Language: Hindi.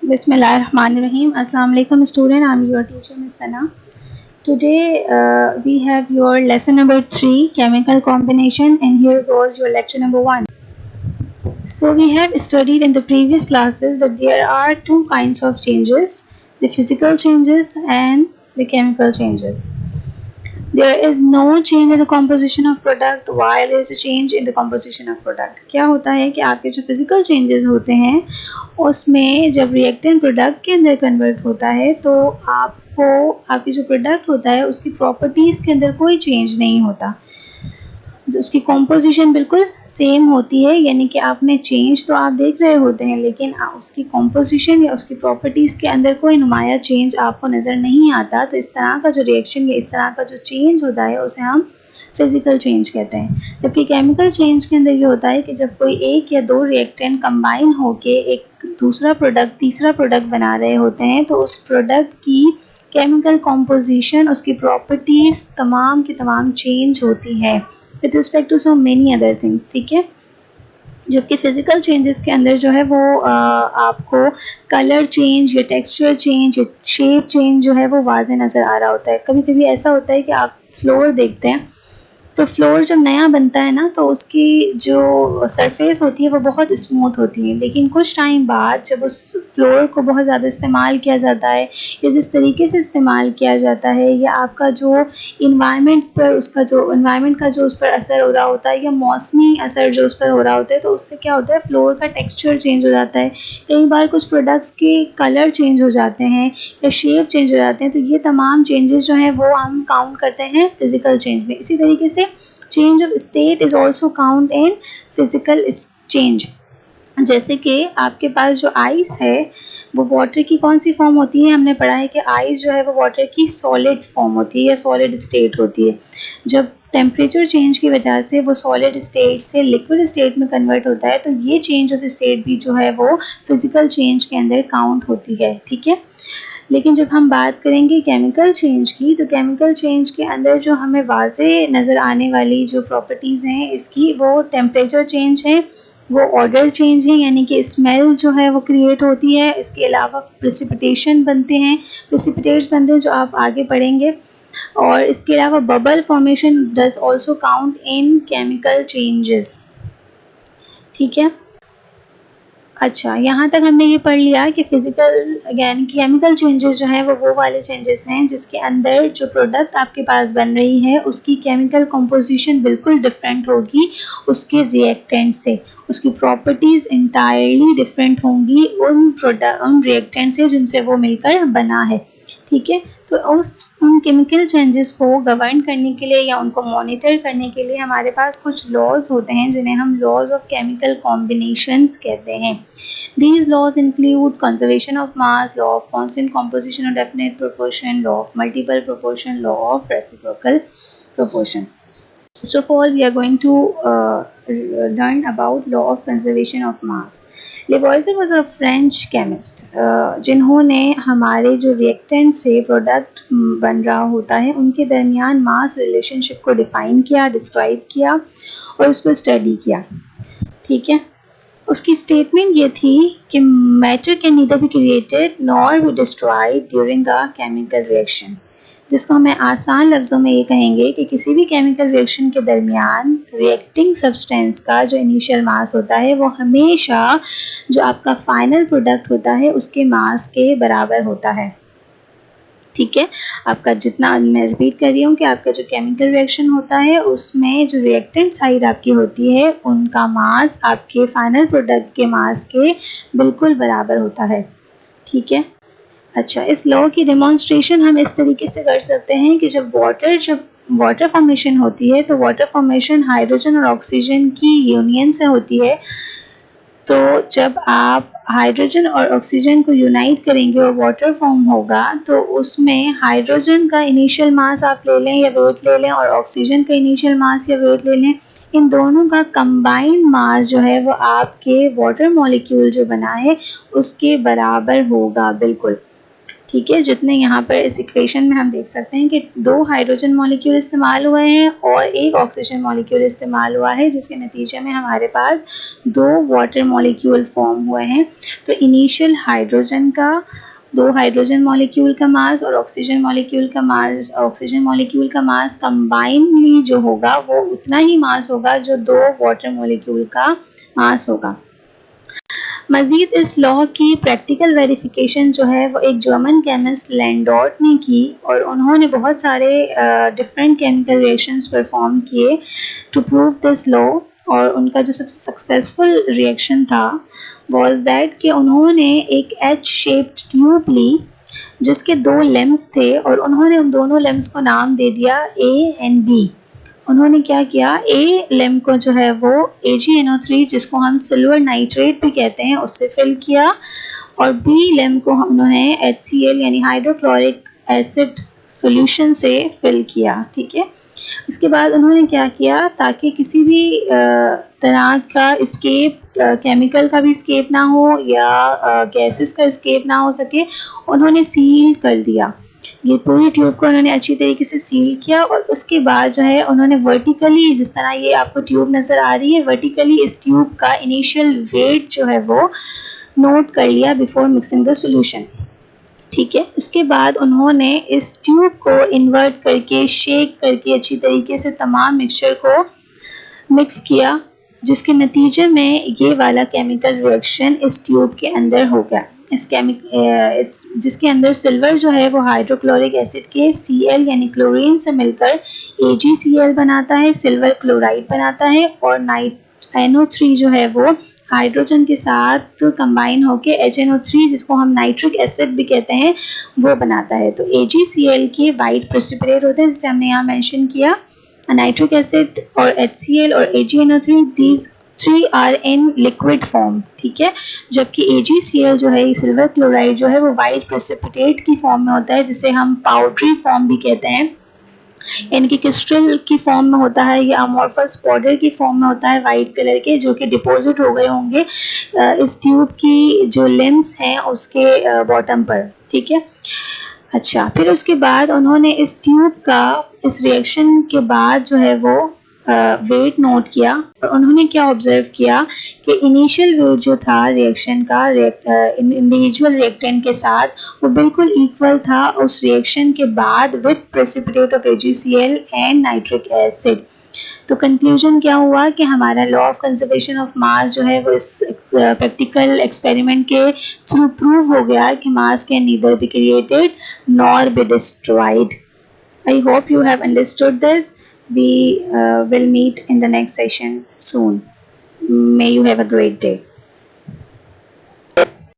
Bismillahirrahmanirrahim. Assalamu alaikum student. I'm your teacher Miss Sana. Today we have your lesson number 3, chemical combination, and here goes your lecture number 1. So we have studied in the previous classes that there are two kinds of changes, the physical changes and the chemical changes. There is no change in the composition of product while there is a change in the composition of product. क्या होता है कि आपके जो physical changes होते हैं उसमें जब reactant product के अंदर convert होता है तो आपको आपकी जो product होता है उसकी properties के अंदर कोई change नहीं होता, उसकी कॉम्पोजिशन बिल्कुल सेम होती है, यानी कि आपने चेंज तो आप देख रहे होते हैं लेकिन उसकी कॉम्पोजिशन या उसकी प्रॉपर्टीज़ के अंदर कोई नुमाया चेंज आपको नज़र नहीं आता। तो इस तरह का जो रिएक्शन या इस तरह का जो चेंज होता है उसे हम फिज़िकल चेंज कहते हैं। जबकि केमिकल चेंज के अंदर ये होता है कि जब कोई एक या दो रिएक्टेंट कंबाइन होके एक दूसरा प्रोडक्ट तीसरा प्रोडक्ट बना रहे होते हैं तो उस प्रोडक्ट की केमिकल कॉम्पोजिशन, उसकी प्रॉपर्टीज़ तमाम की तमाम चेंज होती है with respect to so many other things, ठीक है। जबकि फिजिकल चेंजेस के अंदर जो है वो आपको कलर चेंज या टेक्सचर चेंज या शेप चेंज जो है वो वाज़े नज़र आ रहा होता है। कभी कभी ऐसा होता है कि आप फ्लोर देखते हैं तो फ्लोर जब नया बनता है ना तो उसकी जो सरफेस होती है वो बहुत स्मूथ होती है, लेकिन कुछ टाइम बाद जब उस फ्लोर को बहुत ज़्यादा इस्तेमाल किया जाता है या जिस तरीके से इस्तेमाल किया जाता है या आपका जो इन्वायरमेंट पर उसका जो इन्वायरमेंट का जो उस पर असर हो रहा होता है या मौसमी असर जो उस पर हो रहा होता है तो उससे क्या होता है फ्लोर का टेक्स्चर चेंज हो जाता है। कई बार कुछ प्रोडक्ट्स के कलर चेंज हो जाते हैं या शेप चेंज हो जाते हैं, तो ये तमाम चेंजेस जो हैं वो हम काउंट करते हैं फिजिकल चेंज में। इसी तरीके से change of state is also count in physical change. जैसे कि आपके पास जो आइस है वो वाटर की कौन सी फॉर्म होती है, हमने पढ़ा है कि आइस जो है वो वाटर की सॉलिड फॉर्म होती है या सॉलिड स्टेट होती है। जब टेम्परेचर चेंज की वजह से वो सॉलिड स्टेट से लिक्विड स्टेट में कन्वर्ट होता है तो ये चेंज ऑफ स्टेट भी जो है वो फिजिकल चेंज के अंदर काउंट होती है, ठीक है। लेकिन जब हम बात करेंगे केमिकल चेंज की तो केमिकल चेंज के अंदर जो हमें वाज़े नज़र आने वाली जो प्रॉपर्टीज़ हैं इसकी वो टेम्परेचर चेंज है, वो ऑर्डर चेंज है, यानी कि स्मेल जो है वो क्रिएट होती है। इसके अलावा प्रेसिपिटेशन बनते हैं, प्रेसिपिटेट्स बनते हैं जो आप आगे पढ़ेंगे, और इसके अलावा bubble formation does also count in chemical changes, ठीक है। अच्छा, यहाँ तक हमने ये पढ़ लिया कि फिजिकल यानी केमिकल चेंजेस जो हैं वो वाले चेंजेस हैं जिसके अंदर जो प्रोडक्ट आपके पास बन रही है उसकी केमिकल कंपोजिशन बिल्कुल डिफरेंट होगी उसके रिएक्टेंट से, उसकी प्रॉपर्टीज़ इंटायरली डिफरेंट होंगी उन रिएक्टेंट से जिनसे वो मिलकर बना है, ठीक है। तो उन केमिकल चेंजेस को गवर्न करने के लिए या उनको मॉनिटर करने के लिए हमारे पास कुछ लॉज होते हैं जिन्हें हम लॉज ऑफ केमिकल कॉम्बिनेशंस कहते हैं। These laws include conservation of mass, law of constant composition or definite proportion, law of multiple proportion, law of reciprocal proportion. First of all, we are going to learn about law of conservation of mass. Lavoisier was a French chemist जिन्होंने हमारे जो रिएक्टेंट से प्रोडक्ट बन रहा होता है उनके दरमियान मास रिलेशनशिप को डिफ़ाइन किया, डिस्क्राइब किया और उसको स्टडी किया, ठीक है। उसकी स्टेटमेंट ये थी कि matter can neither be created nor be destroyed during a chemical reaction, जिसको हमें आसान लफ्ज़ों में ये कहेंगे कि किसी भी केमिकल रिएक्शन के दरमियान रिएक्टिंग सब्सटेंस का जो इनिशियल मास होता है वो हमेशा जो आपका फाइनल प्रोडक्ट होता है उसके मास के बराबर होता है, ठीक है। आपका जितना, मैं रिपीट कर रही हूँ कि आपका जो केमिकल रिएक्शन होता है उसमें जो रिएक्टेंट साइड आपकी होती है उनका मास आपके फाइनल प्रोडक्ट के मास के बिल्कुल बराबर होता है, ठीक है। अच्छा, इस लॉ की डेमोन्स्ट्रेशन हम इस तरीके से कर सकते हैं कि जब वाटर फॉर्मेशन होती है तो वाटर फॉर्मेशन हाइड्रोजन और ऑक्सीजन की यूनियन से होती है। तो जब आप हाइड्रोजन और ऑक्सीजन को यूनाइट करेंगे और वाटर फॉर्म होगा तो उसमें हाइड्रोजन का इनिशियल मास आप ले लें या वेट ले लें और ऑक्सीजन का इनिशियल मास या वेट ले लें, इन दोनों का कंबाइंड मास जो है वो आपके वाटर मॉलिक्यूल जो बना है उसके बराबर होगा, बिल्कुल। ठीक है, जितने यहाँ पर इस इक्वेशन में हम देख सकते हैं कि 2 हाइड्रोजन मॉलिक्यूल इस्तेमाल हुए हैं और 1 ऑक्सीजन मॉलिक्यूल इस्तेमाल हुआ है, जिसके नतीजे में हमारे पास 2 वाटर मॉलिक्यूल फॉर्म हुए हैं। तो इनिशियल हाइड्रोजन का 2 हाइड्रोजन मॉलिक्यूल का मास और ऑक्सीजन मॉलिक्यूल का मास कंबाइनली जो होगा वो उतना ही मास होगा जो 2 वाटर मॉलिक्यूल का मास होगा। मज़ीद इस लॉ की प्रैक्टिकल वेरिफिकेशन जो है वो एक जर्मन केमिस्ट लैंडोर्ट ने की और उन्होंने बहुत सारे डिफरेंट केमिकल रिएक्शंस परफॉर्म किए टू प्रूव दिस लॉ। और उनका जो सबसे सक्सेसफुल रिएक्शन था वाज दैट कि उन्होंने एक एच शेप्ड ट्यूब ली जिसके 2 लेम्स थे और उन्होंने उन दोनों लेम्स को नाम दे दिया ए एंड बी। उन्होंने क्या किया, ए लेम को जो है वो AgNO3 जिसको हम सिल्वर नाइट्रेट भी कहते हैं उससे फिल किया और बी लेम को उन्होंने HCl यानी हाइड्रोक्लोरिक एसिड सॉल्यूशन से फिल किया। ठीक है, इसके बाद उन्होंने क्या किया, ताकि किसी भी तरह का स्केप, केमिकल का भी स्केप ना हो या गैसेस का स्केप ना हो सके, उन्होंने सील कर दिया। ये पूरी ट्यूब को उन्होंने अच्छी तरीके से सील किया और उसके बाद जो है उन्होंने वर्टिकली, जिस तरह ये आपको ट्यूब नज़र आ रही है, वर्टिकली इस ट्यूब का इनिशियल वेट जो है वो नोट कर लिया बिफोर मिक्सिंग द सॉल्यूशन। ठीक है, इसके बाद उन्होंने इस ट्यूब को इन्वर्ट करके, शेक करके अच्छी तरीके से तमाम मिक्सचर को मिक्स किया, जिसके नतीजे में ये वाला केमिकल रिएक्शन इस ट्यूब के अंदर हो गया। जिसके अंदर सिल्वर जो है वो हाइड्रोक्लोरिक एसिड के Cl यानी क्लोरीन से मिलकर AgCl बनाता है, सिल्वर क्लोराइड बनाता है और NO3 जो है वो हाइड्रोजन के साथ कंबाइन होके HNO3 जिसको हम नाइट्रिक एसिड भी कहते हैं वो बनाता है। तो AgCl के वाइट प्रेसिपिटेट होते हैं जिसे हमने यहाँ मेंशन किया। नाइट्रिक एसिड और HCl और AgNO3 these 3 are in liquid form। ठीक है, जबकि AgCl जो है, सिल्वर क्लोराइड जो है वो वाइट प्रेसिपिटेट की फॉर्म में होता है जिसे हम पाउडरी फॉर्म भी कहते हैं। इनकी क्रिस्टल की फॉर्म में होता है या अमोर्फस पाउडर की फॉर्म में होता है वाइट कलर के, जो कि डिपॉजिट हो गए होंगे इस ट्यूब की जो लेंस हैं उसके बॉटम पर। ठीक है, अच्छा, फिर उसके बाद उन्होंने इस ट्यूब का इस रिएक्शन के बाद जो है वो वेट नोट किया और उन्होंने क्या ऑब्जर्व किया कि इनिशियल वेट जो था रिएक्शन का इंडिविजुअल रिएक्टेंट के साथ वो बिल्कुल इक्वल था उस रिएक्शन के बाद with precipitate of AgCl and nitric acid. तो कंक्लूजन क्या हुआ कि हमारा law of conservation of mass जो है वो इस प्रैक्टिकल एक्सपेरिमेंट के थ्रू प्रूव हो गया कि मास can neither be created nor be destroyed. I hope you have understood this. We will meet in the next session soon. May you have a great day.